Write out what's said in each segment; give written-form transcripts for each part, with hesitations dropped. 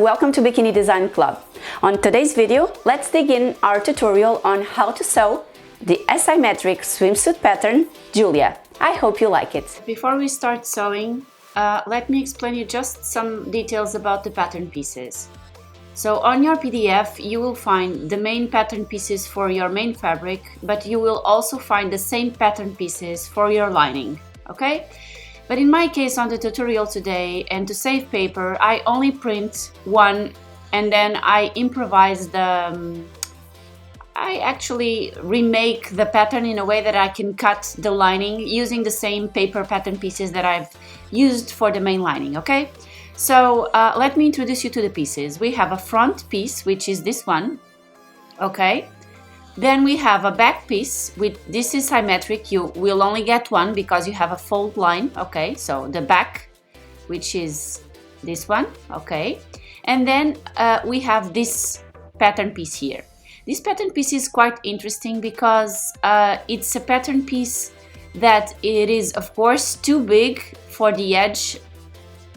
welcome to Bikini Design Club. On today's video, let's dig in our tutorial on how to sew the asymmetric swimsuit pattern, Julia. I hope you like it. Before we start sewing, let me explain you just some details about the pattern pieces. So on your PDF, you will find the main pattern pieces for your main fabric, but you will also find the same pattern pieces for your lining, okay? But in my case on the tutorial today, and to save paper, I only print one and then I improvise I actually remake the pattern in a way that I can cut the lining using the same paper pattern pieces that I've used for the main lining, okay? So let me introduce you to the pieces. We have a front piece, which is this one, okay? Then we have a back piece, this is symmetric. You will only get one because you have a fold line, okay? So the back, which is this one, okay? And then we have this pattern piece here. This pattern piece is quite interesting because it's a pattern piece that it is, of course, too big for the edge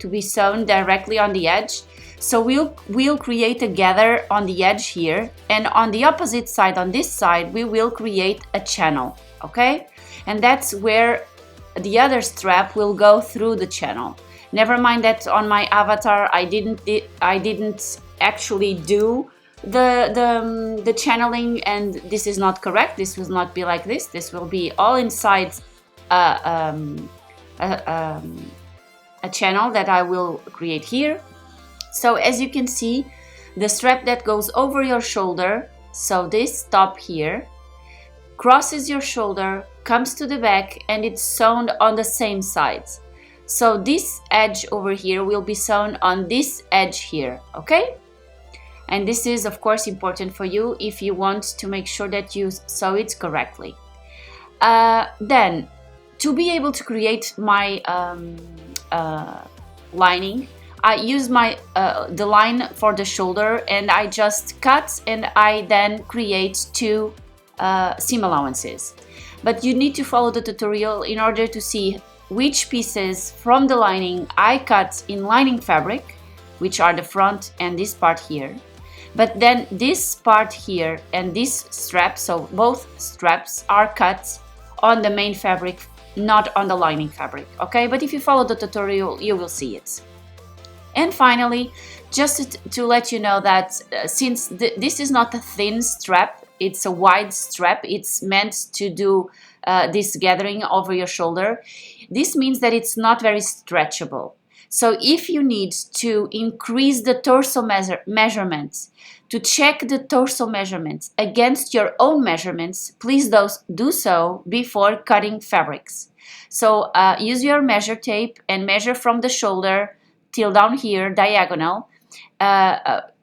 to be sewn directly on the edge. So we'll create a gather on the edge here, and on the opposite side, on this side, we will create a channel, okay? And that's where the other strap will go through the channel. Never mind that on my avatar I didn't actually do the channeling, and this is not correct. This will not be like this. This will be all inside a channel that I will create here. So as you can see, the strap that goes over your shoulder, so this top here, crosses your shoulder, comes to the back, and it's sewn on the same sides. So this edge over here will be sewn on this edge here, okay? And this is of course important for you if you want to make sure that you sew it correctly. Then, to be able to create my lining, I use the line for the shoulder, and I just cut and I then create two seam allowances. But you need to follow the tutorial in order to see which pieces from the lining I cut in lining fabric, which are the front and this part here. But then this part here and this strap, so both straps are cut on the main fabric, not on the lining fabric, okay? But if you follow the tutorial, you will see it. And finally, just to let you know that since this is not a thin strap, it's a wide strap, it's meant to do this gathering over your shoulder. This means that it's not very stretchable. So if you need to increase the torso measurements, to check the torso measurements against your own measurements, please do so before cutting fabrics. So use your measure tape and measure from the shoulder till down here, diagonal,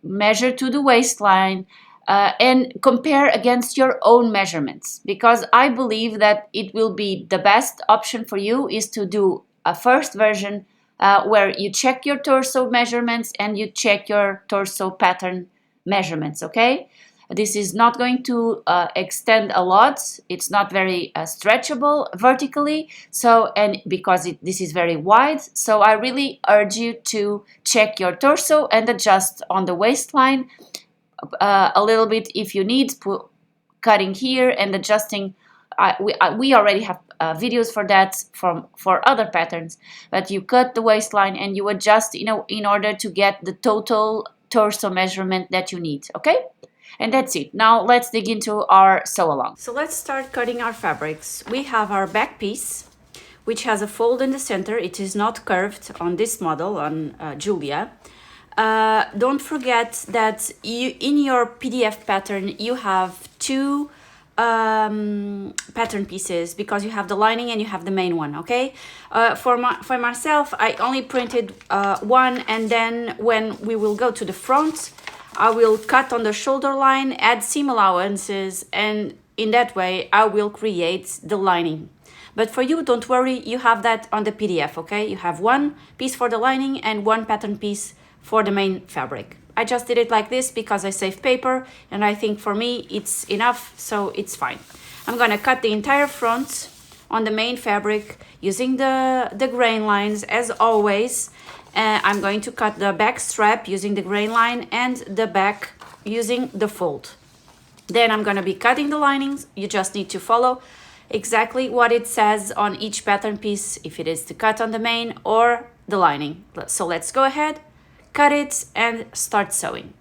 measure to the waistline, and compare against your own measurements, because I believe that it will be the best option for you is to do a first version where you check your torso measurements and you check your torso pattern measurements, okay? This is not going to extend a lot. It's not very stretchable vertically, so, and because this is very wide, so I really urge you to check your torso and adjust on the waistline a little bit if you need, cutting here and adjusting. We already have videos for that for other patterns, but you cut the waistline and you adjust, you know, in order to get the total torso measurement that you need, okay? And that's it. Now let's dig into our sew along. So let's start cutting our fabrics. We have our back piece, which has a fold in the center. It is not curved on this model, on Julia. Don't forget that in your PDF pattern you have two pattern pieces, because you have the lining and you have the main one, okay? For myself, I only printed one, and then when we will go to the front, I will cut on the shoulder line, add seam allowances, and in that way I will create the lining. But for you, don't worry, you have that on the PDF, okay? You have one piece for the lining and one pattern piece for the main fabric. I just did it like this because I save paper, and I think for me it's enough, so it's fine. I'm gonna cut the entire front on the main fabric using the grain lines as always, I'm going to cut the back strap using the grain line and the back using the fold. Then I'm going to be cutting the linings. You just need to follow exactly what it says on each pattern piece, if it is to cut on the main or the lining. So let's go ahead, cut it, and start sewing.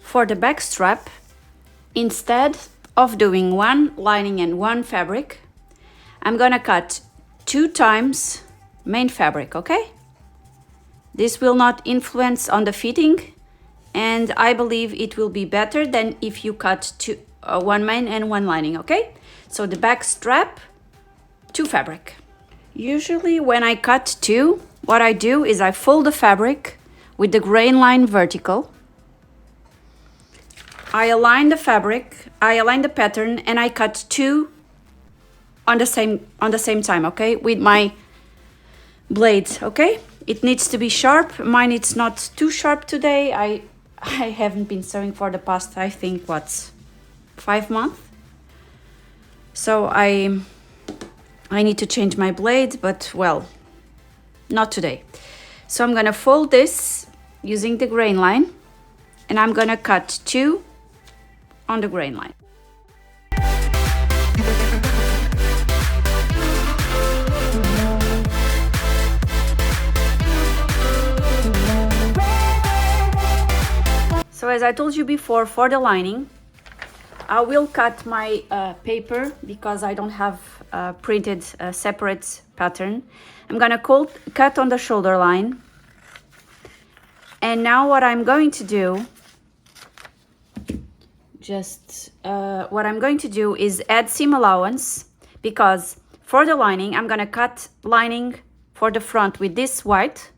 For the back strap, instead of doing one lining and one fabric, I'm gonna cut 2 times main fabric, okay? This will not influence on the fitting, and I believe it will be better than if you cut one main and one lining, okay? So the back strap, 2 fabric. Usually when I cut 2, what I do is I fold the fabric with the grain line vertical. I align the fabric, I align the pattern, and I cut 2 on the same time, okay? With my blades, okay? It needs to be sharp. Mine it's not too sharp today. I haven't been sewing for the past, I think, 5 months. So I need to change my blade, but well, not today. So I'm gonna fold this using the grain line, and I'm gonna cut 2 on the grain line. So as I told you before, for the lining, I will cut my paper because I don't have printed separate pattern. I'm gonna cut on the shoulder line. And now what I'm going to do, what I'm going to do is add seam allowance, because for the lining, I'm gonna cut lining for the front with this white,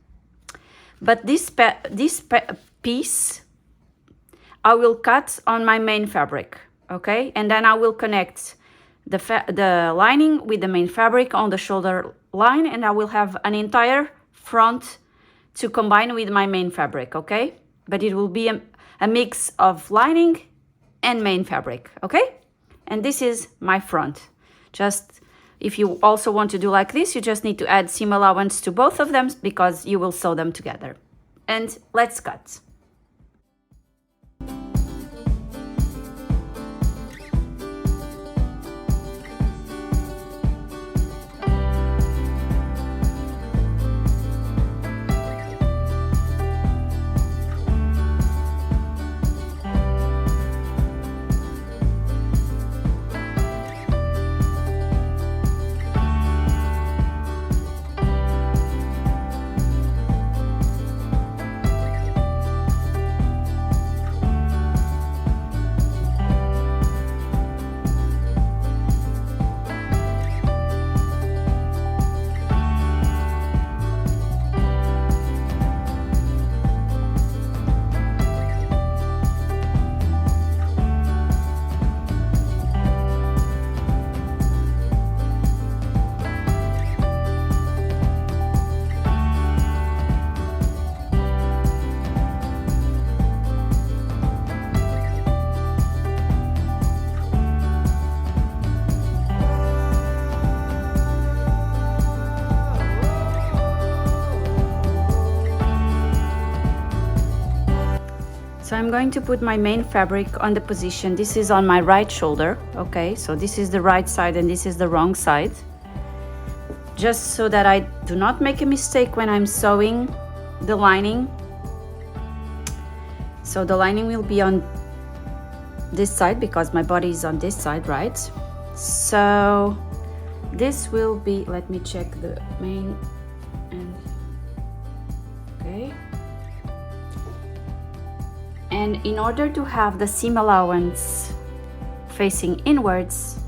but this piece I will cut on my main fabric, okay? And then I will connect the lining with the main fabric on the shoulder line, and I will have an entire front to combine with my main fabric, okay? But it will be a mix of lining and main fabric, okay? And this is my front. Just if you also want to do like this, you just need to add seam allowance to both of them because you will sew them together. And let's cut. So I'm going to put my main fabric on the position. This is on my right shoulder, okay? So this is the right side and this is the wrong side. Just so that I do not make a mistake when I'm sewing the lining. So the lining will be on this side because my body is on this side, right? So this will be, let me check the main and okay. And in order to have the seam allowance facing inwards,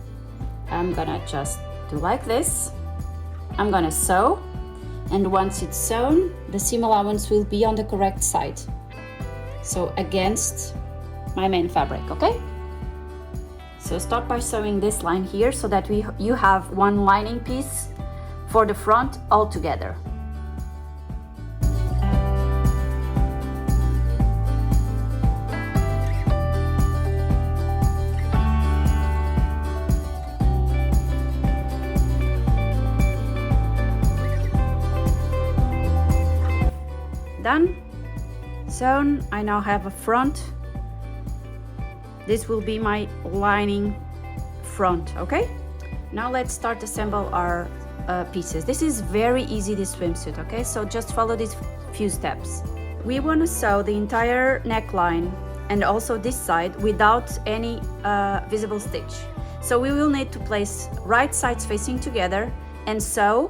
I'm gonna just do like this. I'm gonna sew, and once it's sewn, the seam allowance will be on the correct side. So against my main fabric, okay? So start by sewing this line here so that you have one lining piece for the front all together. Done, sewn. I now have a front. This will be my lining front, okay? Now let's start assemble our pieces. This is very easy, this swimsuit, okay? So just follow these few steps. We want to sew the entire neckline and also this side without any visible stitch. So we will need to place right sides facing together and sew,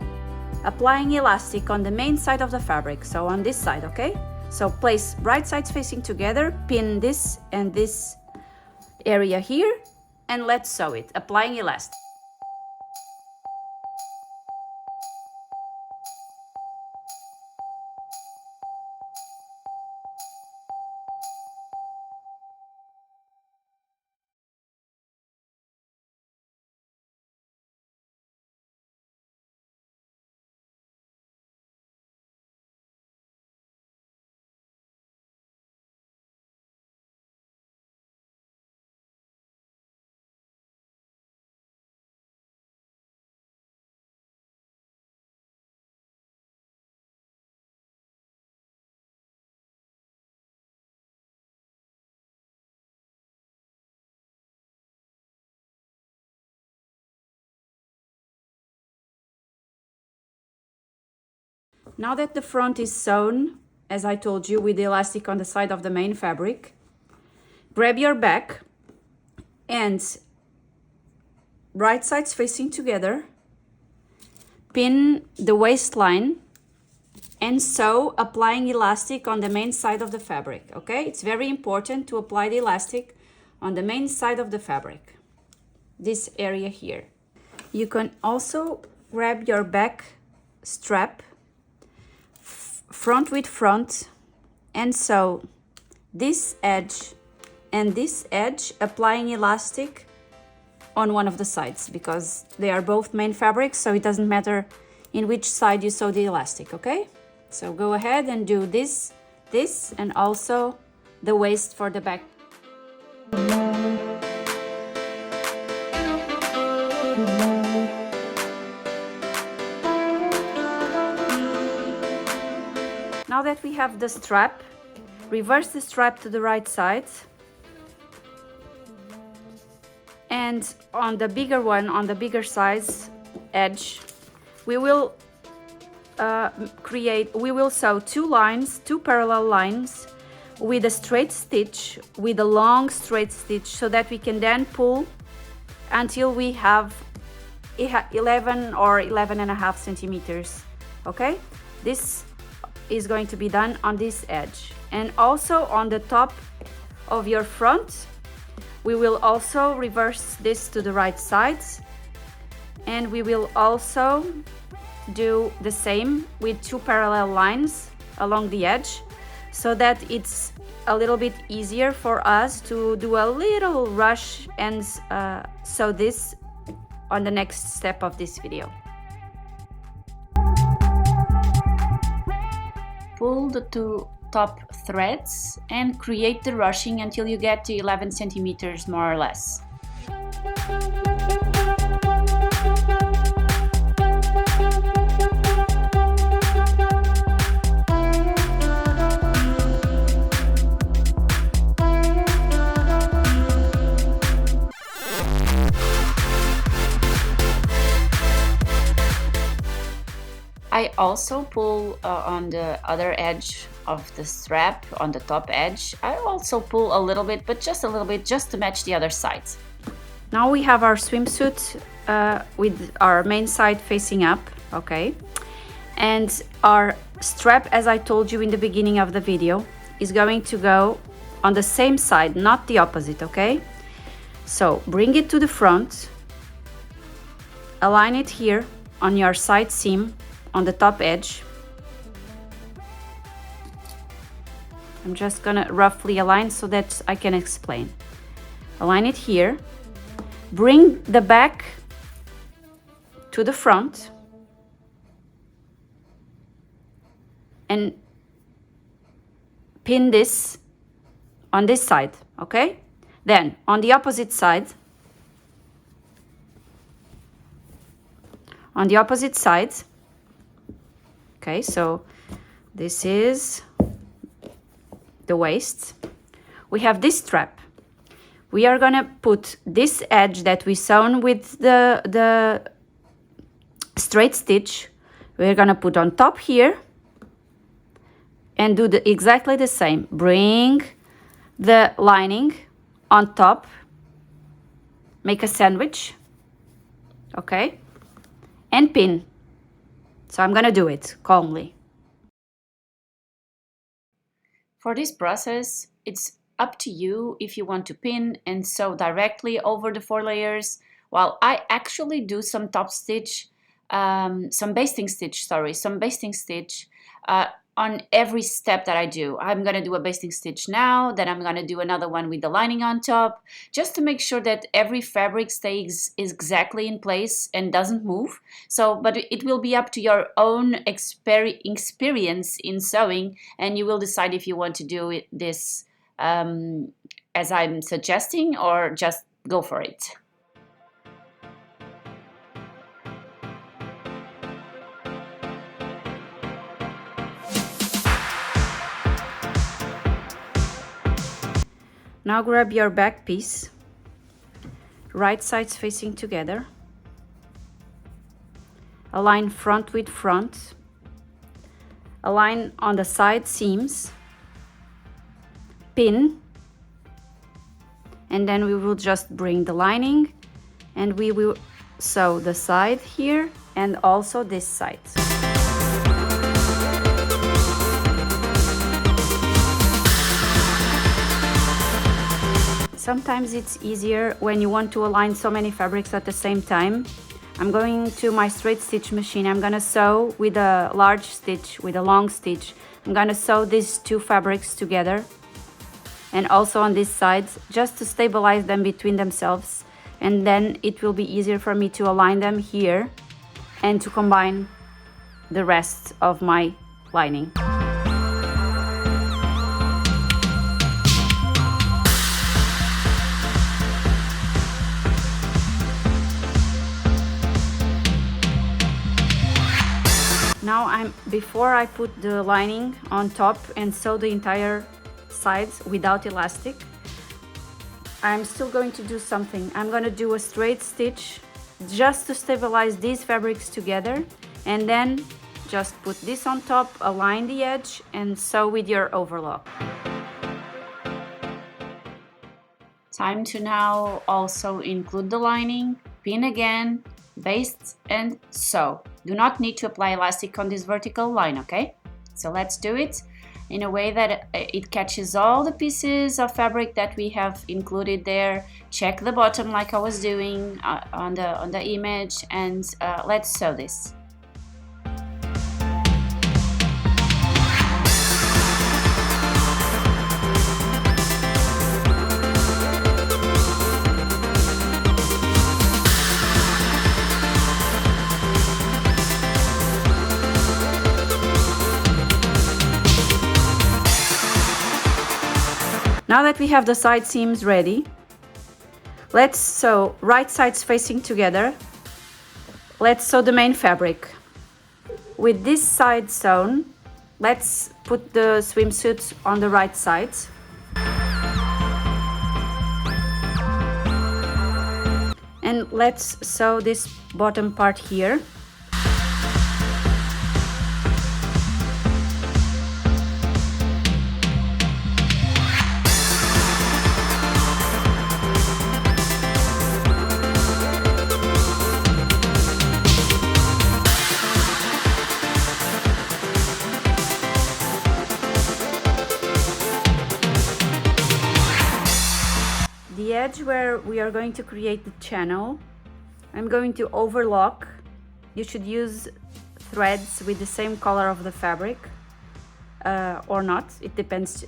applying elastic on the main side of the fabric, so on this side, okay? So place right sides facing together, pin this and this area here, and let's sew it, applying elastic. Now that the front is sewn, as I told you, with the elastic on the side of the main fabric, grab your back and right sides facing together, pin the waistline and sew, applying elastic on the main side of the fabric, okay? It's very important to apply the elastic on the main side of the fabric, this area here. You can also grab your back strap front with front and sew this edge and this edge, applying elastic on one of the sides because they are both main fabrics, so it doesn't matter in which side you sew the elastic, okay? So go ahead and do this, and also the waist for the back. Now that we have the strap, reverse the strap to the right side, and on the bigger one, on the bigger size edge, we will sew two parallel lines with a straight stitch, with a long straight stitch, so that we can then pull until we have 11 or 11.5 centimeters, okay? This is going to be done on this edge, and also on the top of your front we will also reverse this to the right side, and we will also do the same with two parallel lines along the edge, so that it's a little bit easier for us to do a little rush and sew this on the next step of this video. Pull the two top threads and create the ruching until you get to 11 centimeters more or less. I also pull on the other edge of the strap, on the top edge. I also pull a little bit, but just a little bit, just to match the other sides. Now we have our swimsuit with our main side facing up, okay? And our strap, as I told you in the beginning of the video, is going to go on the same side, not the opposite, okay? So bring it to the front, align it here on your side seam on the top edge. I'm just gonna roughly align so that I can explain. Align it here, bring the back to the front, and pin this on this side, okay? Then on the opposite side, okay, so this is the waist. We have this strap. We are gonna put this edge that we sewn with the straight stitch, we're gonna put on top here and do exactly the same. Bring the lining on top, make a sandwich, okay, and pin. So I'm gonna do it calmly. For this process, it's up to you if you want to pin and sew directly over the 4 layers, while I actually do some top stitch, some basting stitch on every step that I do. I'm gonna do a basting stitch now, then I'm gonna do another one with the lining on top, just to make sure that every fabric stays exactly in place and doesn't move. So, but it will be up to your own experience in sewing, and you will decide if you want to do this as I'm suggesting, or just go for it. Now grab your back piece, right sides facing together, align front with front, align on the side seams, pin, and then we will just bring the lining and we will sew the side here and also this side. Sometimes it's easier when you want to align so many fabrics at the same time. I'm going to my straight stitch machine. I'm gonna sew with a large stitch, with a long stitch. I'm gonna sew these 2 fabrics together and also on this side, just to stabilize them between themselves, and then it will be easier for me to align them here and to combine the rest of my lining. Now before I put the lining on top and sew the entire sides without elastic, I'm still going to do something. I'm going to do a straight stitch just to stabilize these fabrics together, and then just put this on top, align the edge, and sew with your overlock. Time to now also include the lining, pin again, baste and sew. Do not need to apply elastic on this vertical line, okay? So let's do it in a way that it catches all the pieces of fabric that we have included there. Check the bottom like I was doing on the image, and let's sew this. Now that we have the side seams ready, let's sew right sides facing together. Let's sew the main fabric. With this side sewn, let's put the swimsuit on the right side. And let's sew this bottom part here. edge where we are going to create the channel, I'm going to overlock. You should use threads with the same color of the fabric or not, it depends,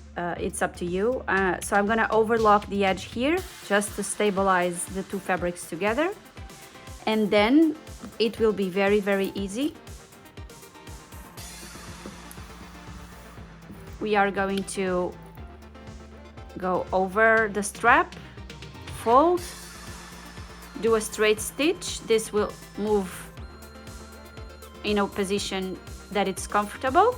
it's up to you. So I'm gonna overlock the edge here just to stabilize the two fabrics together, and then it will be very, very easy. We are going to go over the strap, fold, do a straight stitch. This will move in a position that it's comfortable,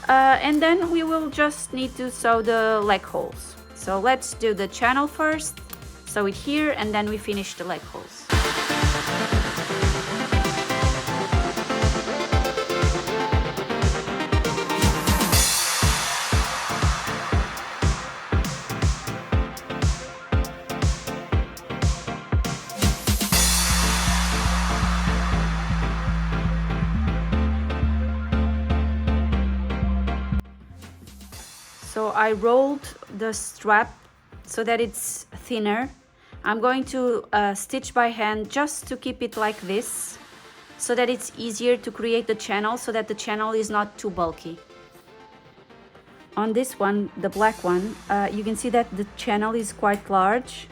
and then we will just need to sew the leg holes. So let's do the channel first, sew it here, and then we finish the leg holes. So I rolled the strap so that it's thinner. I'm going to stitch by hand just to keep it like this, so that it's easier to create the channel, so that the channel is not too bulky. On this one, the black one, you can see that the channel is quite large.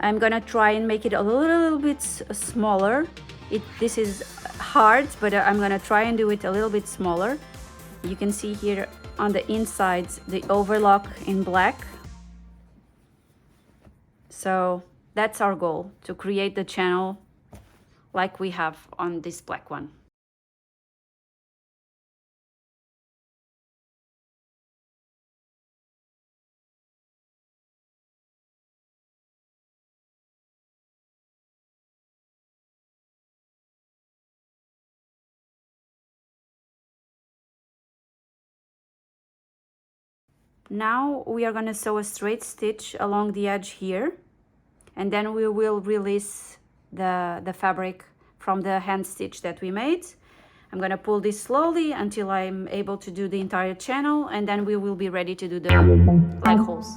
I'm gonna try and make it a little bit smaller. This is hard, but I'm gonna try and do it a little bit smaller. You can see here on the insides the overlock in black. So that's our goal, to create the channel like we have on this black one. Now we are going to sew a straight stitch along the edge here, and then we will release the fabric from the hand stitch that we made. I'm going to pull this slowly until I'm able to do the entire channel, and then we will be ready to do the leg holes.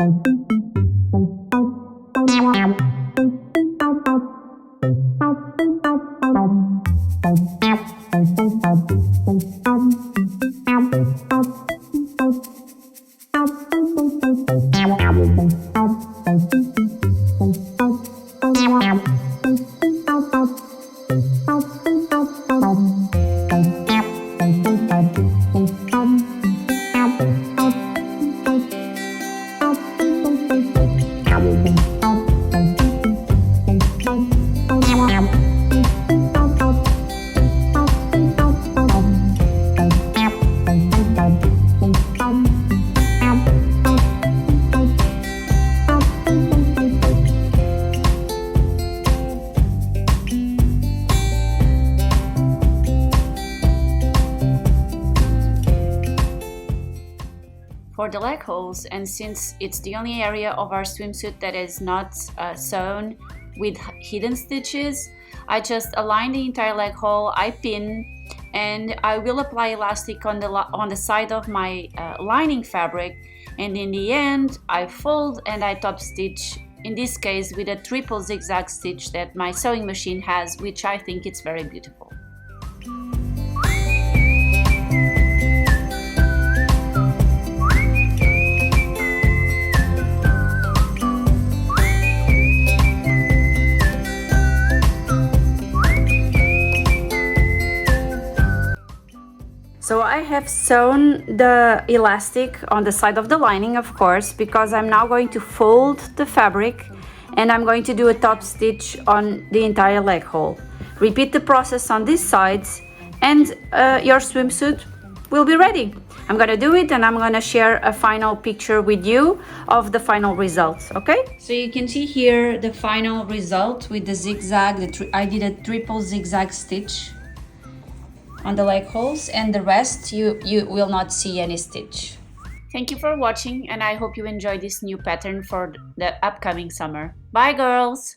For the leg holes, and since it's the only area of our swimsuit that is not sewn with hidden stitches, I just align the entire leg hole, I pin, and I will apply elastic on the side of my lining fabric, and in the end I fold and I top stitch, in this case with a triple zigzag stitch that my sewing machine has, which I think it's very beautiful. So I have sewn the elastic on the side of the lining, of course, because I'm now going to fold the fabric and I'm going to do a top stitch on the entire leg hole. Repeat the process on these sides and your swimsuit will be ready. I'm gonna do it and I'm gonna share a final picture with you of the final results, okay? So you can see here the final result with the zigzag. I did a triple zigzag stitch on the leg holes, and the rest you will not see any stitch. Thank you for watching, and I hope you enjoy this new pattern for the upcoming summer. Bye girls!